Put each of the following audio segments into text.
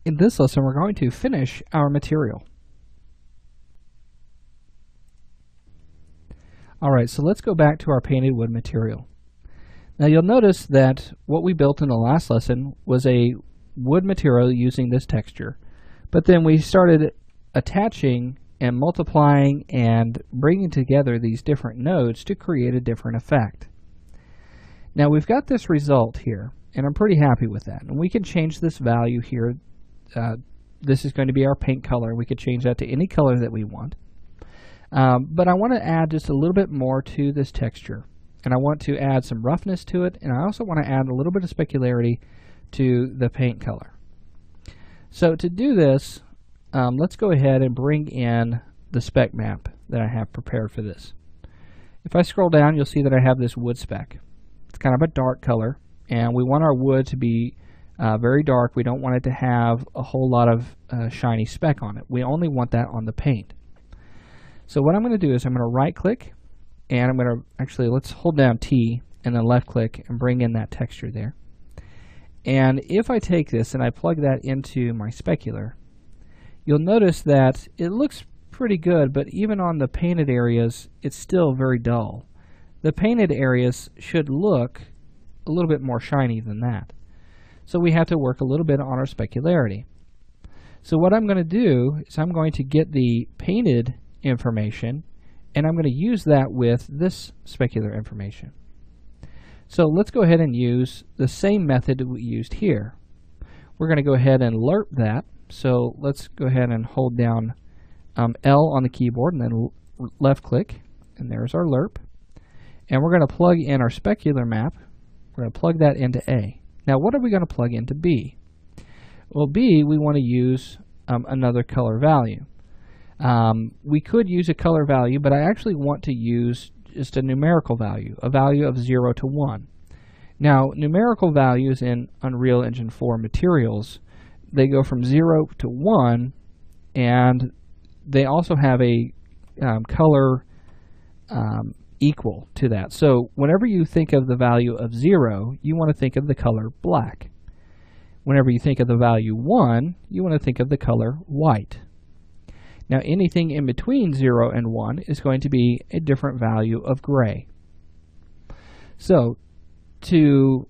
In this lesson, we're going to finish our material. Alright, so let's go back to our painted wood material. Now you'll notice that what we built in the last lesson was a wood material using this texture, but then we started attaching and multiplying and bringing together these different nodes to create a different effect. Now we've got this result here, and I'm pretty happy with that. And we can change this value here. This is going to be our paint color. We could change that to any color that we want. But I want to add just a little bit more to this texture. And I want to add some roughness to it, and I also want to add a little bit of specularity to the paint color. So to do this, let's go ahead and bring in the spec map that I have prepared for this. If I scroll down, you'll see that I have this wood spec. It's kind of a dark color, and we want our wood to be very dark. We don't want it to have a whole lot of shiny speck on it. We only want that on the paint. So what I'm going to do is I'm going to right click, and I'm going to actually, let's hold down T and then left click and bring in that texture there. And if I take this and I plug that into my specular, you'll notice that it looks pretty good, but even on the painted areas, it's still very dull. The painted areas should look a little bit more shiny than that. So we have to work a little bit on our specularity. So what I'm going to do is I'm going to get the painted information, and I'm going to use that with this specular information. So let's go ahead and use the same method that we used here. We're going to go ahead and lerp that. So let's go ahead and hold down L on the keyboard and then left click, and there's our lerp. And we're going to plug in our specular map. We're going to plug that into A. Now what are we going to plug into B? Well, B, we want to use another color value. We could use a color value, but I actually want to use just a numerical value, a value of 0 to 1. Now, numerical values in Unreal Engine 4 materials, they go from 0 to 1, and they also have a color equal to that. So whenever you think of the value of 0, you want to think of the color black. Whenever you think of the value 1, you want to think of the color white. Now anything in between 0 and 1 is going to be a different value of gray. So to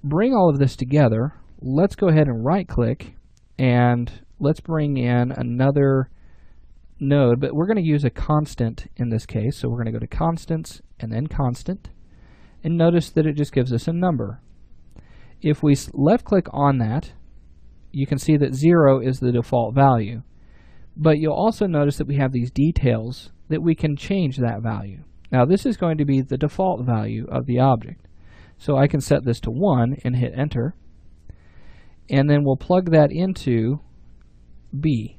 bring all of this together, let's go ahead and right click and let's bring in another node, but we're going to use a constant in this case. So we're going to go to constants and then constant, and notice that it just gives us a number. If we left click on that, you can see that 0 is the default value. But you'll also notice that we have these details that we can change that value. Now this is going to be the default value of the object. So I can set this to 1 and hit enter. And then we'll plug that into B.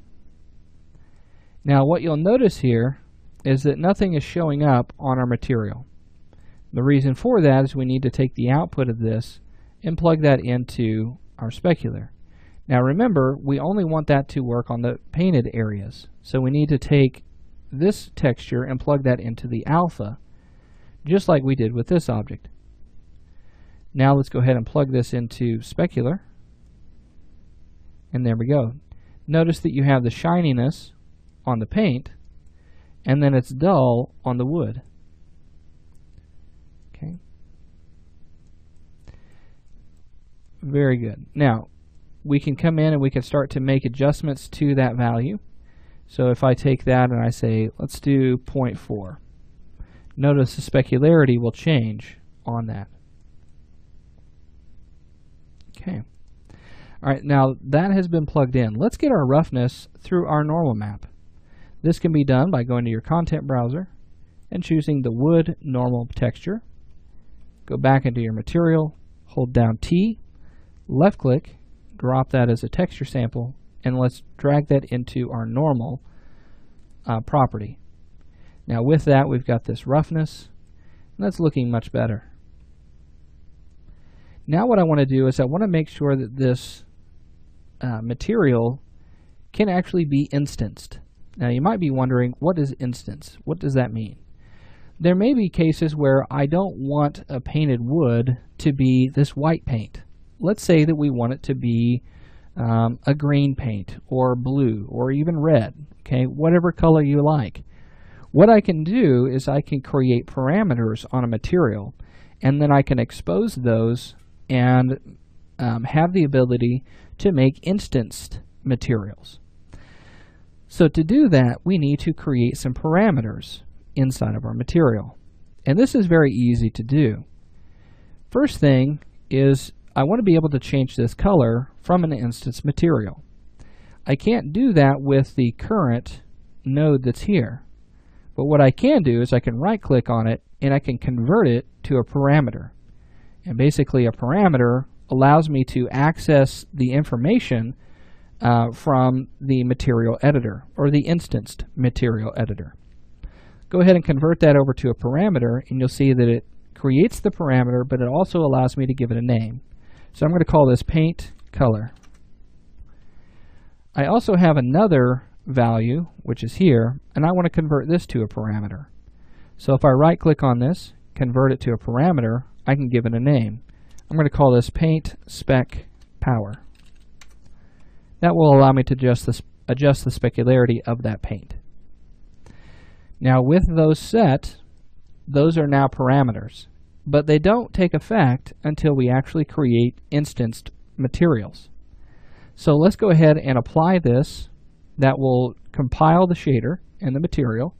Now what you'll notice here is that nothing is showing up on our material. The reason for that is we need to take the output of this and plug that into our specular. Now remember, we only want that to work on the painted areas. So we need to take this texture and plug that into the alpha, just like we did with this object. Now let's go ahead and plug this into specular. And there we go. Notice that you have the shininess on the paint, and then it's dull on the wood. Okay. Very good. Now, we can come in and we can start to make adjustments to that value. So if I take that and I say, let's do 0.4, notice the specularity will change on that. Okay. All right, now that has been plugged in. Let's get our roughness through our normal map. This can be done by going to your content browser and choosing the wood normal texture. Go back into your material, hold down T, left click, drop that as a texture sample, and let's drag that into our normal property. Now with that, we've got this roughness, and that's looking much better. Now what I want to do is I want to make sure that this material can actually be instanced. Now you might be wondering, what is instance? What does that mean? There may be cases where I don't want a painted wood to be this white paint. Let's say that we want it to be a green paint or blue or even red, okay, whatever color you like. What I can do is I can create parameters on a material, and then I can expose those and have the ability to make instanced materials. So to do that, we need to create some parameters inside of our material. And this is very easy to do. First thing is I want to be able to change this color from an instance material. I can't do that with the current node that's here. But what I can do is I can right click on it and I can convert it to a parameter. And basically a parameter allows me to access the information from the material editor or the instanced material editor. Go ahead and convert that over to a parameter and you'll see that it creates the parameter, but it also allows me to give it a name. So I'm going to call this paint color. I also have another value, which is here, and I want to convert this to a parameter. So if I right click on this, convert it to a parameter, I can give it a name. I'm going to call this paint spec power. That will allow me to adjust the specularity of that paint. Now with those set, those are now parameters, but they don't take effect until we actually create instanced materials. So let's go ahead and apply this. That will compile the shader and the material,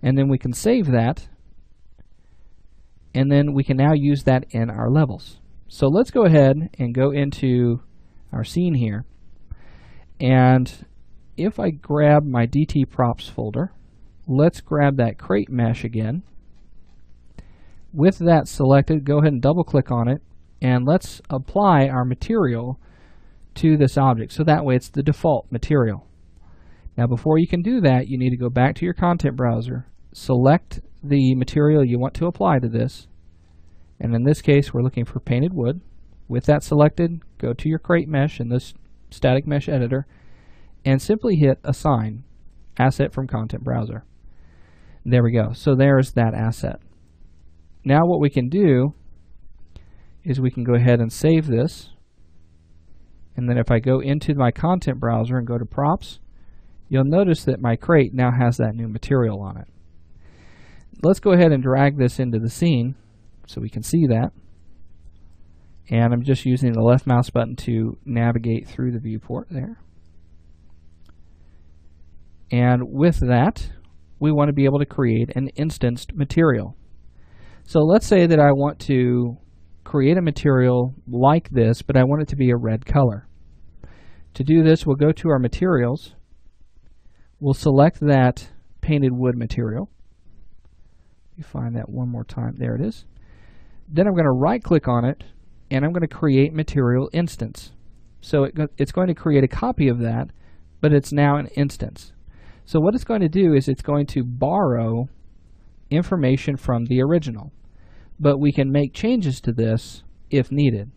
and then we can save that, and then we can now use that in our levels. So let's go ahead and go into our scene here, and if I grab my DT props folder, let's grab that crate mesh again. With that selected, go ahead and double click on it, and let's apply our material to this object, so that way it's the default material. Now before you can do that, you need to go back to your content browser, select the material you want to apply to this, and in this case we're looking for painted wood. With that selected, go to your crate mesh in this static mesh editor and simply hit assign asset from content browser. There we go. So there's that asset. Now what we can do is we can go ahead and save this, and then if I go into my content browser and go to props, you'll notice that my crate now has that new material on it. Let's go ahead and drag this into the scene so we can see that. And I'm just using the left mouse button to navigate through the viewport there. And with that, we want to be able to create an instanced material. So let's say that I want to create a material like this, but I want it to be a red color. To do this, we'll go to our materials. We'll select that painted wood material. You find that one more time. There it is. Then I'm going to right click on it and I'm going to create material instance. So it's going to create a copy of that, but it's now an instance. So what it's going to do is it's going to borrow information from the original, but we can make changes to this if needed.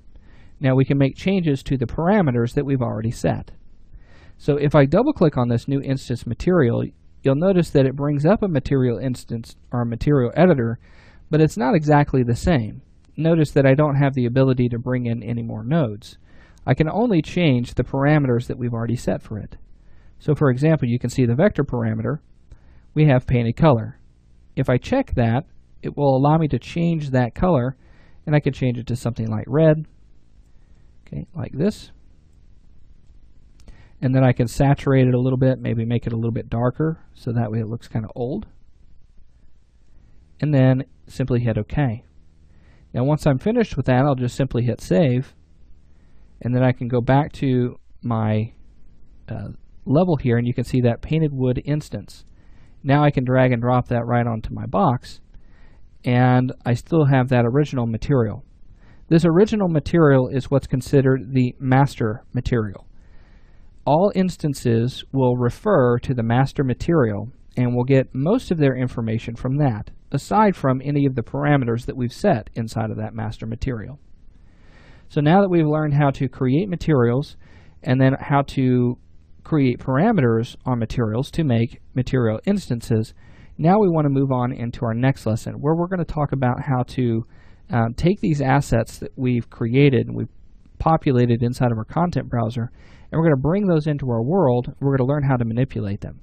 Now we can make changes to the parameters that we've already set. So if I double click on this new instance material, you'll notice that it brings up a material instance or a material editor, but it's not exactly the same. Notice that I don't have the ability to bring in any more nodes. I can only change the parameters that we've already set for it. So for example, you can see the vector parameter, we have painted color. If I check that, it will allow me to change that color, and I can change it to something like red, okay, like this. And then I can saturate it a little bit, maybe make it a little bit darker, so that way it looks kind of old. And then simply hit OK. Now once I'm finished with that, I'll just simply hit save, and then I can go back to my level here, and you can see that painted wood instance. Now I can drag and drop that right onto my box, and I still have that original material. This original material is what's considered the master material. All instances will refer to the master material and will get most of their information from that, aside from any of the parameters that we've set inside of that master material. So now that we've learned how to create materials and then how to create parameters on materials to make material instances, now we want to move on into our next lesson, where we're going to talk about how to take these assets that we've created and we've populated inside of our content browser, and we're going to bring those into our world. We're going to learn how to manipulate them.